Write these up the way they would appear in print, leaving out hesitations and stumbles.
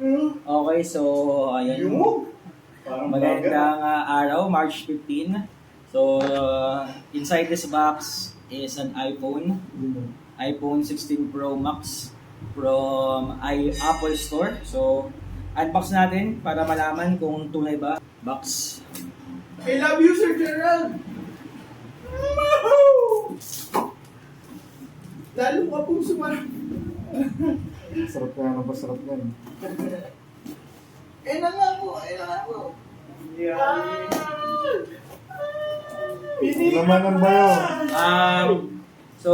Okay, so ayan. Magandang araw, March 15. So, inside this box is an iPhone 16 Pro Max from Apple Store. So, unbox natin para malaman kung tunay ba. Box. I love you, Sir Gerald! Lalo ka pong sumarap. Sarap ka na ba? Sarap yan. Eh na nga po, eh na nga po. Lamanan ba yun? So,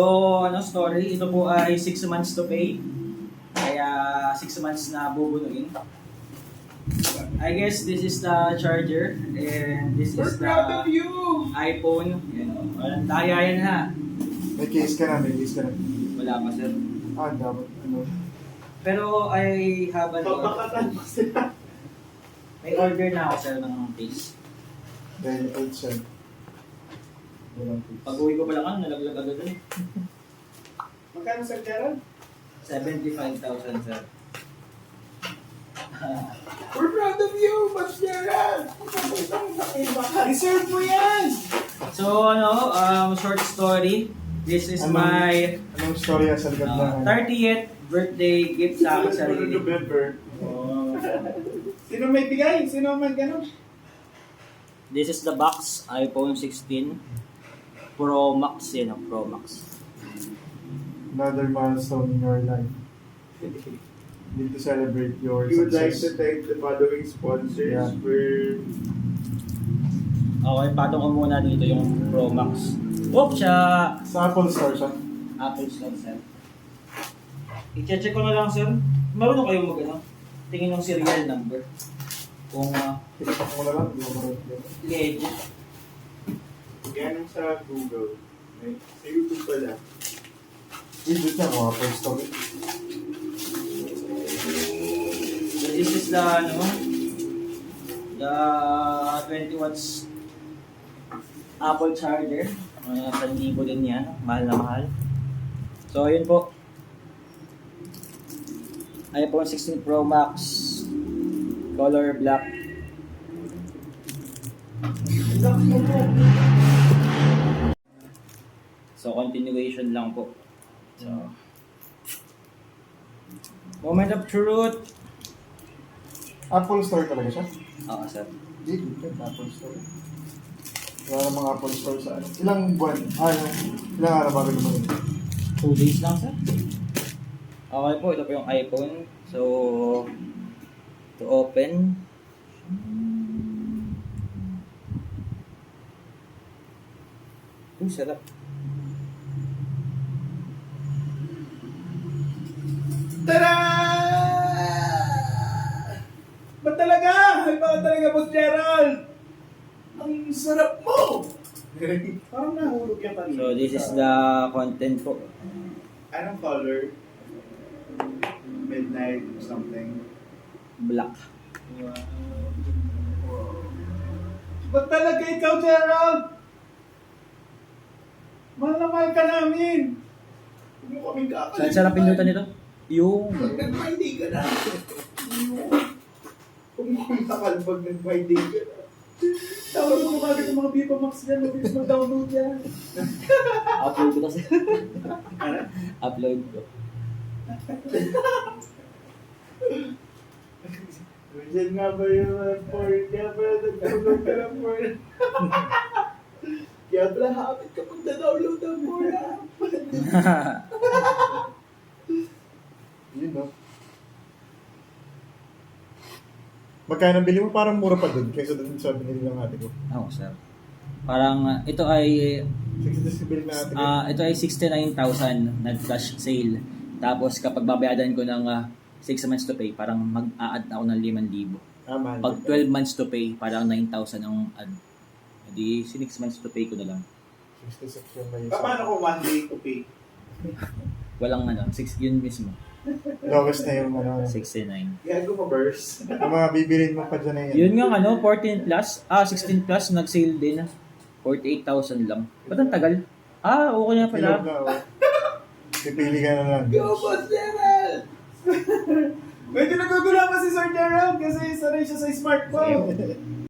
story? Ito po ay 6 months to pay. Kaya 6 months na bubunuin. I guess this is the charger and this We're is the proud of you! iPhone. Walang daya yan ha. May case ka na, may case ka na. Wala pa sir. Dapat ano. Pero I have an Papakatan pa sila. may order na ako sir ng case. Dahil 8 siya. Walang case. Pag uwi ko pala ka, nalaglag agad eh. Magkano, Sir Gerald? 75,000 sir. We're proud of you, Mas Gerald! Reserve mo yan! So short story. This is my Anong story sa likod na? 30th birthday gift sa akin sarili. November. Sino may bigay? Sino man gano'n? This is the box, iPhone 16 Pro Max, Pro Max. Another milestone in your life. Need to celebrate your We would like to success. thank the following sponsors Yeah. for... Okay, patong ko muna dito yung Pro Max. Siya! Sa Apple Store siya. Apple Store, sir. I-check ko na lang, sir. Marunong kayo tingin ng serial number. Kung Tikpak mo na lang, hindi mo marunong. legit. Ganun sa Google. Sa YouTube pala. Legit niya kung Apple Store. So this is the, the 20 watts Apple charger. 1,000 din yan. Mahal na mahal. So, yun po. iPhone 16 Pro Max. Color black. So, continuation lang po. So, moment of truth. Apple Store talaga siya? Oo, sir. Legit yan, Apple Store. Wala namang Apple Store sa ano. Ilang buwan? Ilang araw bago naman yun? 2 days lang, sir. Okay po, ito po yung iPhone. So, to open. Sarap. Tada! Ba't talaga? Ay, bakit talaga, Boss Gerald? Ang sarap mo! Parang nahulog yan kanina. So, this is the content po. Anong color? Midnight something. Black. Ba't talaga ikaw, Gerald? Mahal na mahal ka namin. Huwag mo kaming kakalimutan. Saan sarap pindutan nito? Yung... Pag nag-my-day ka na. Huwag mo kaming kakal pag nag-my-day ka na. Download mo kagad yung mga Viva Max dyan. Mabilis mag-download yan. Upload ko kasi. Upload ko. Diyan nga ba yung porn? Kaya pala nag-download ka ng porn. Kaya pala habit ka pag na-download ng porn. Yun, no? Magkano bili mo? Parang mura pa dun kaysa dun sa binili ng ate ko. Oo, sir. Parang ito ay 60 bili na ate ko. ito ay 69,000 nag-flash sale. Tapos kapag babayadan ko ng 6 months to pay, parang mag-a-add ako ng 5,000. Mahal. Pag 12 months to pay, parang 9,000 ang add. Hindi 6 months to pay ko na lang. 66 yung may Paano kung one day to pay? Walang 6 yun mismo. lowest na yung 69. Gago mo, Burst. Ang mga bibilin mo pa dyan na yan. Yun nga 14 plus, 16 plus nag-sale din. 48,000 lang. Ba't ang tagal? Okay na pala. Pilog na, oh. Pipili ka na lang. Go, Boss Gerald! Medyo nagugulo pa si Sir Gerald kasi sanay siya sa smartphone.